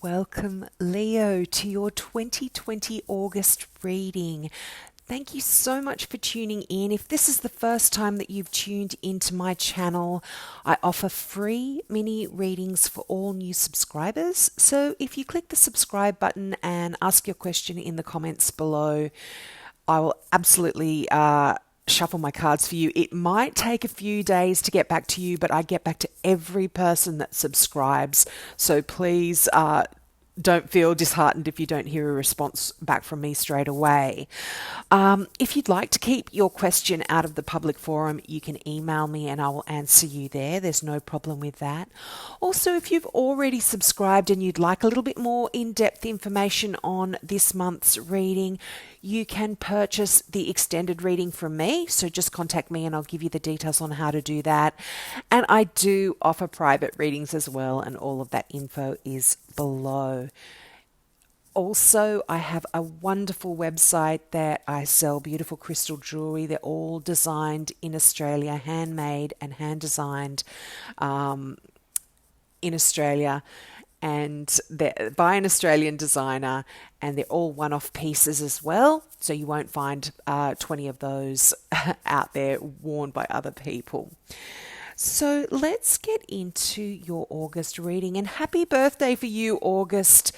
Welcome, Leo, to your 2020 August reading. Thank you so much for tuning in. If this is the first time that you've tuned into my channel, I offer free mini readings for all new subscribers. So if you click the subscribe button and ask your question in the comments below, I will absolutely shuffle my cards for you. It might take a few days to get back to you, but I get back to every person that subscribes. So please don't feel disheartened if you don't hear a response back from me straight away. If you'd like to keep your question out of the public forum, you can email me and I will answer you there. There's no problem with that. Also, if you've already subscribed and you'd like a little bit more in-depth information on this month's reading, you can purchase the extended reading from me. So just contact me and I'll give you the details on how to do that. And I do offer private readings as well, and all of that info is below. Also, I have a wonderful website that I sell beautiful crystal jewelry. They're all designed in Australia, handmade and hand designed in Australia, and they're by an Australian designer, and they're all one-off pieces as well. So you won't find 20 of those out there worn by other people. So let's get into your August reading, and happy birthday for you, August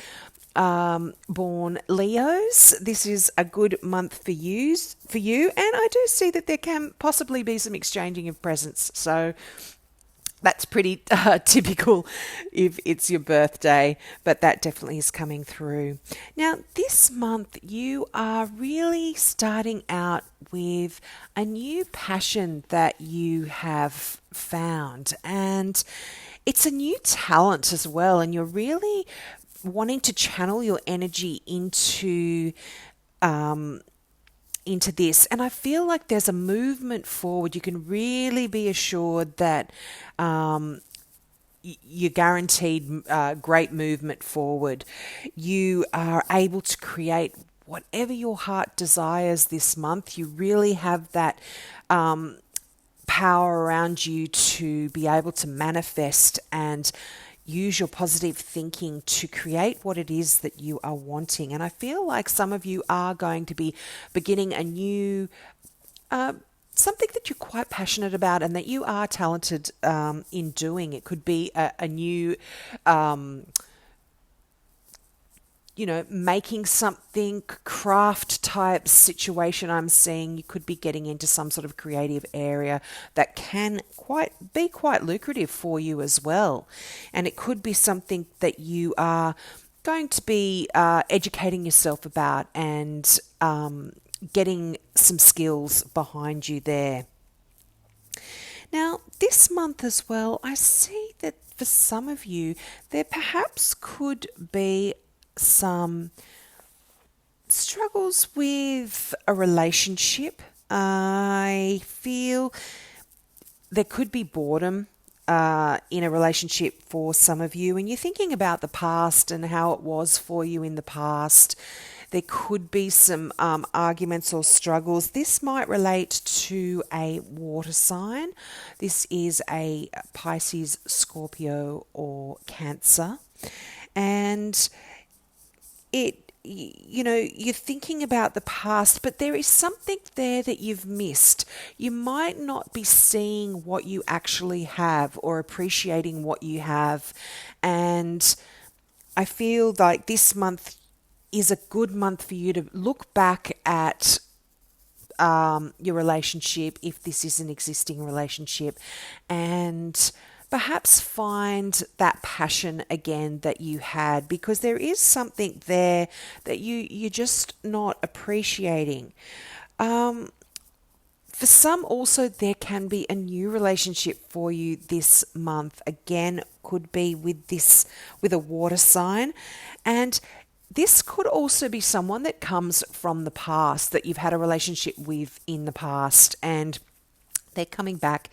born Leos. This is a good month for you, and I do see that there can possibly be some exchanging of presents. So that's pretty typical if it's your birthday, but that definitely is coming through. Now, this month you are really starting out with a new passion that you have found, and it's a new talent as well, and you're really wanting to channel your energy into this, and I feel like there's a movement forward. You can really be assured that you're guaranteed great movement forward. You are able to create whatever your heart desires this month. You really have that power around you to be able to manifest and use your positive thinking to create what it is that you are wanting. And I feel like some of you are going to be beginning a new something that you're quite passionate about and that you are talented in doing. It could be a new making something, craft type situation I'm seeing. You could be getting into some sort of creative area that can be quite lucrative for you as well. And it could be something that you are going to be educating yourself about and getting some skills behind you there. Now, this month as well, I see that for some of you, there perhaps could be some struggles with a relationship. I feel there could be boredom in a relationship for some of you, and you're thinking about the past and how it was for you in the past. There could be some arguments or struggles. This might relate to a water sign. This is a Pisces, Scorpio, or Cancer. And you're thinking about the past, but there is something there that you've missed. You might not be seeing what you actually have or appreciating what you have. And I feel like this month is a good month for you to look back at your relationship, if this is an existing relationship, and perhaps find that passion again that you had, because there is something there that you're just not appreciating. For some also, there can be a new relationship for you this month. Again, could be with a water sign, and this could also be someone that comes from the past that you've had a relationship with in the past, and they're coming back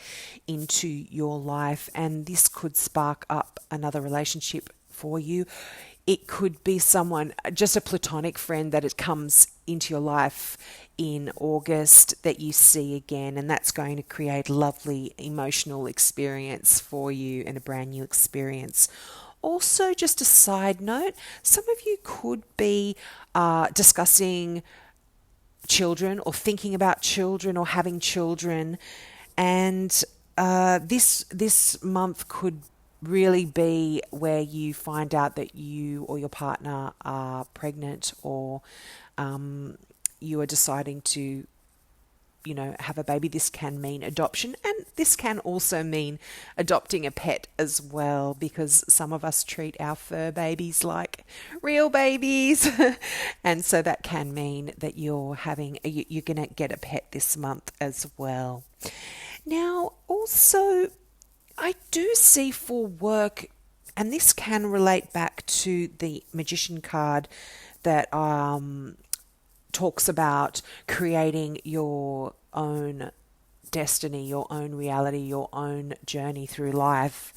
into your life, and this could spark up another relationship for you. It could be someone, just a platonic friend that it comes into your life in August that you see again, and that's going to create a lovely emotional experience for you and a brand new experience. also, just a side note, some of you could be discussing children or thinking about children or having children, and this month could really be where you find out that you or your partner are pregnant, or you are deciding to have a baby. This can mean adoption, and this can also mean adopting a pet as well, because some of us treat our fur babies like real babies. And so that can mean that you're going to get a pet this month as well. Now, also, I do see for work, and this can relate back to the Magician card that talks about creating your own destiny, your own reality, your own journey through life.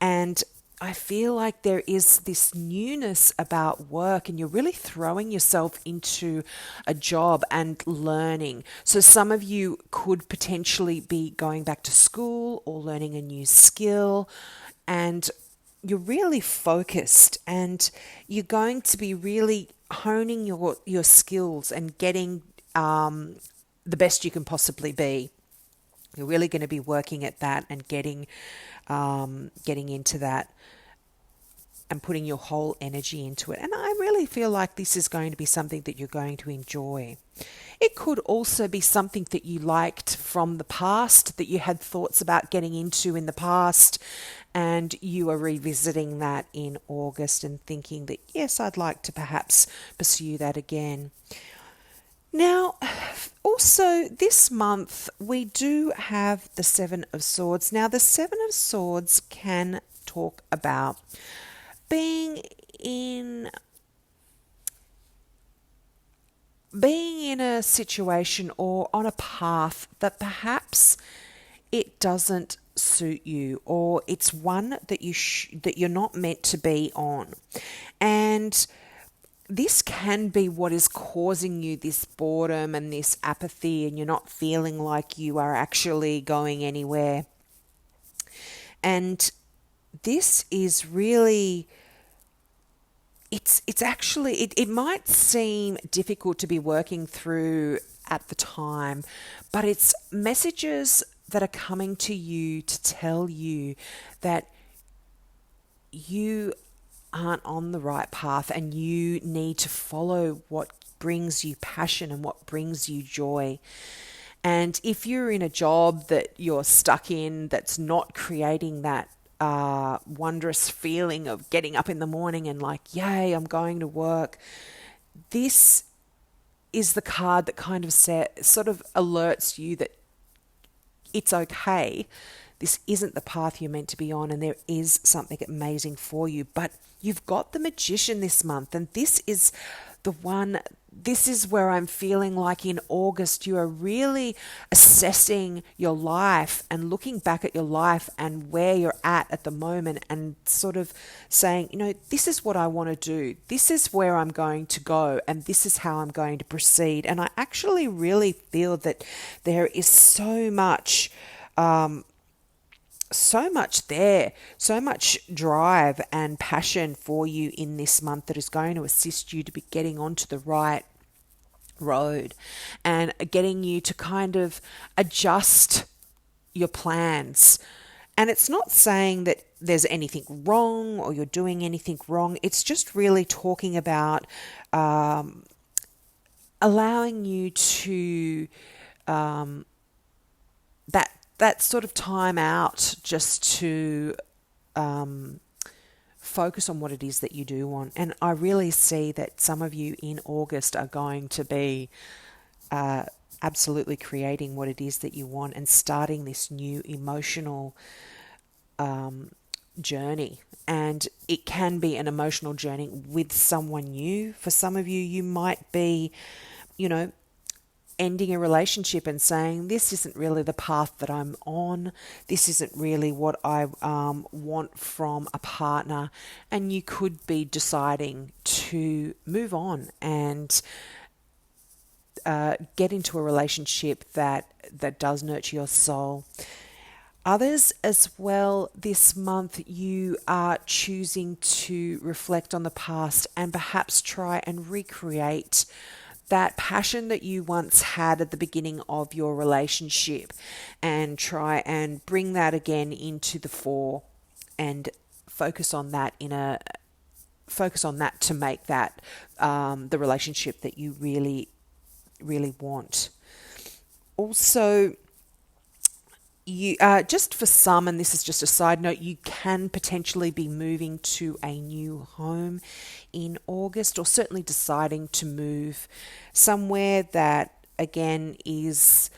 And I feel like there is this newness about work, and you're really throwing yourself into a job and learning. So some of you could potentially be going back to school or learning a new skill, and you're really focused, and you're going to be really honing your skills and getting the best you can possibly be. You're really going to be working at that and getting into that and putting your whole energy into it. And I really feel like this is going to be something that you're going to enjoy. It could also be something that you liked from the past, that you had thoughts about getting into in the past, and you are revisiting that in August and thinking that, yes, I'd like to perhaps pursue that again. Now, also this month we do have the Seven of Swords. Now, the Seven of Swords can talk about being in a situation or on a path that perhaps it doesn't suit you, or it's one that you're not meant to be on. And this can be what is causing you this boredom and this apathy, and you're not feeling like you are actually going anywhere. And this is really, it's actually, it might seem difficult to be working through at the time, but it's messages that are coming to you to tell you that you aren't on the right path, and you need to follow what brings you passion and what brings you joy. And if you're in a job that you're stuck in that's not creating that wondrous feeling of getting up in the morning and like, yay, I'm going to work, this is the card that kind of sort of alerts you that it's okay. This isn't the path you're meant to be on, and there is something amazing for you. But you've got the Magician this month, and this is the one. This is where I'm feeling like in August you are really assessing your life and looking back at your life and where you're at the moment, and sort of saying, this is what I want to do. This is where I'm going to go, and this is how I'm going to proceed. And I actually really feel that there is so much there, so much drive and passion for you in this month that is going to assist you to be getting onto the right road and getting you to kind of adjust your plans. And it's not saying that there's anything wrong or you're doing anything wrong. It's just really talking about allowing you to that sort of time out just to focus on what it is that you do want. And I really see that some of you in August are going to be absolutely creating what it is that you want and starting this new emotional journey. And it can be an emotional journey with someone new. For some of you, you might be, ending a relationship and saying, this isn't really the path that I'm on. This isn't really what I want from a partner. And you could be deciding to move on and get into a relationship that does nurture your soul. Others as well, this month you are choosing to reflect on the past and perhaps try and recreate that passion that you once had at the beginning of your relationship and try and bring that again into the fore and focus on that to make that the relationship that you really want. Also, you just for some, and this is just a side note, you can potentially be moving to a new home in August, or certainly deciding to move somewhere that again is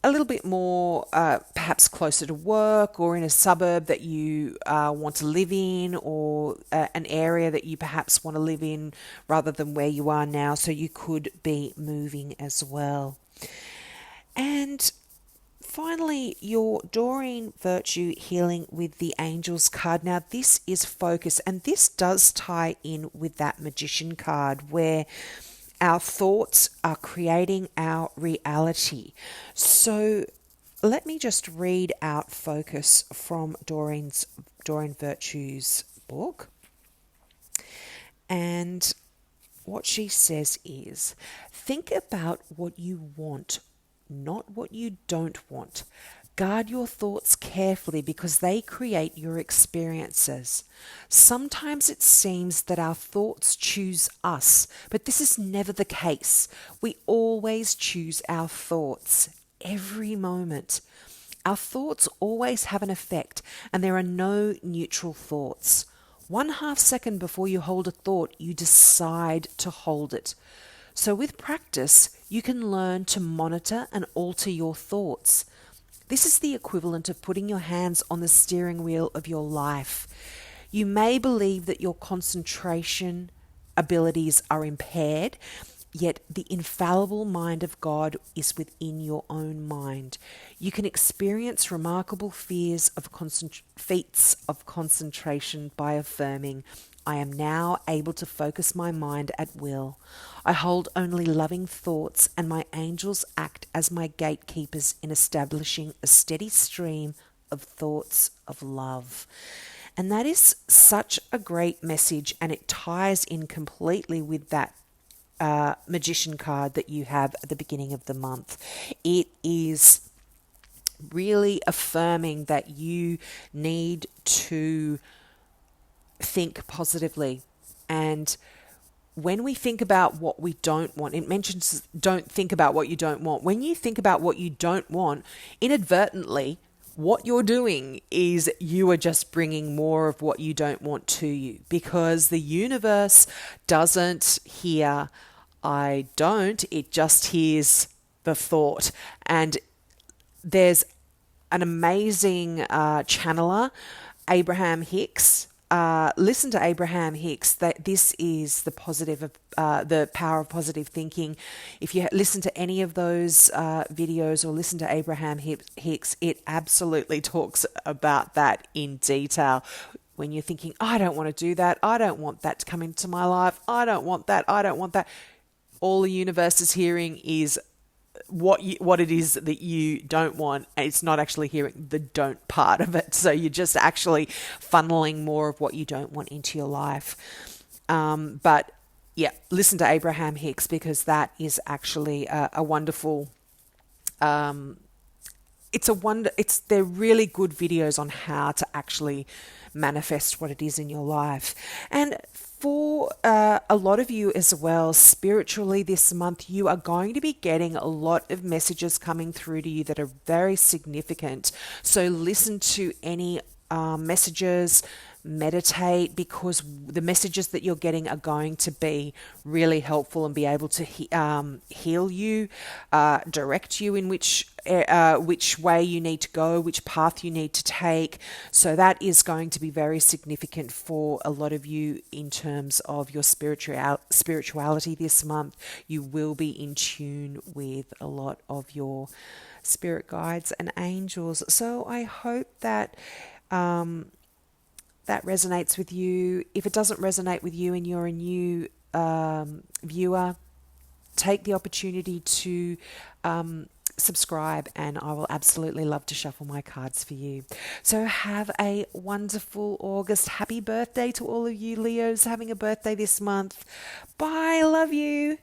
a little bit more perhaps closer to work, or in a suburb that you want to live in, or an area that you perhaps want to live in rather than where you are now. So you could be moving as well. And finally, your Doreen Virtue Healing with the Angels card. Now, this is focus, and this does tie in with that Magician card where our thoughts are creating our reality. So let me just read out focus from Doreen Virtue's book. And what she says is, think about what you want, not what you don't want. Guard your thoughts carefully because they create your experiences. Sometimes it seems that our thoughts choose us, but this is never the case. We always choose our thoughts every moment. Our thoughts always have an effect, and there are no neutral thoughts. 1/2 second before you hold a thought, you decide to hold it. So with practice, you can learn to monitor and alter your thoughts. This is the equivalent of putting your hands on the steering wheel of your life. You may believe that your concentration abilities are impaired, yet the infallible mind of God is within your own mind. You can experience remarkable feats of concentration by affirming, I am now able to focus my mind at will. I hold only loving thoughts, and my angels act as my gatekeepers in establishing a steady stream of thoughts of love. And that is such a great message, and it ties in completely with that Magician card that you have at the beginning of the month. It is really affirming that you need to think positively. And when we think about what we don't want, it mentions don't think about what you don't want. When you think about what you don't want, inadvertently, what you're doing is you are just bringing more of what you don't want to you, because the universe doesn't hear I don't, it just hears the thought. And there's an amazing channeler, Abraham Hicks. Listen to Abraham Hicks. That this is the the power of positive thinking. If you listen to any of those videos or listen to Abraham Hicks, it absolutely talks about that in detail. When you're thinking, I don't want to do that, I don't want that to come into my life, I don't want that, I don't want that. All the universe is hearing is what it is that you don't want. It's not actually hearing the don't part of it. So you're just actually funneling more of what you don't want into your life. But yeah, listen to Abraham Hicks, because that is actually a wonderful. They're really good videos on how to actually manifest what it is in your life. And for a lot of you as well, spiritually this month, you are going to be getting a lot of messages coming through to you that are very significant. So listen to any messages, meditate, because the messages that you're getting are going to be really helpful and be able to heal you, direct you in which way you need to go, which path you need to take. So that is going to be very significant for a lot of you in terms of your spirituality this month. You will be in tune with a lot of your spirit guides and angels. So I hope that that resonates with you. If it doesn't resonate with you and you're a new viewer, take the opportunity to subscribe, and I will absolutely love to shuffle my cards for you. So have a wonderful August. Happy birthday to all of you Leos having a birthday this month. Bye. Love you.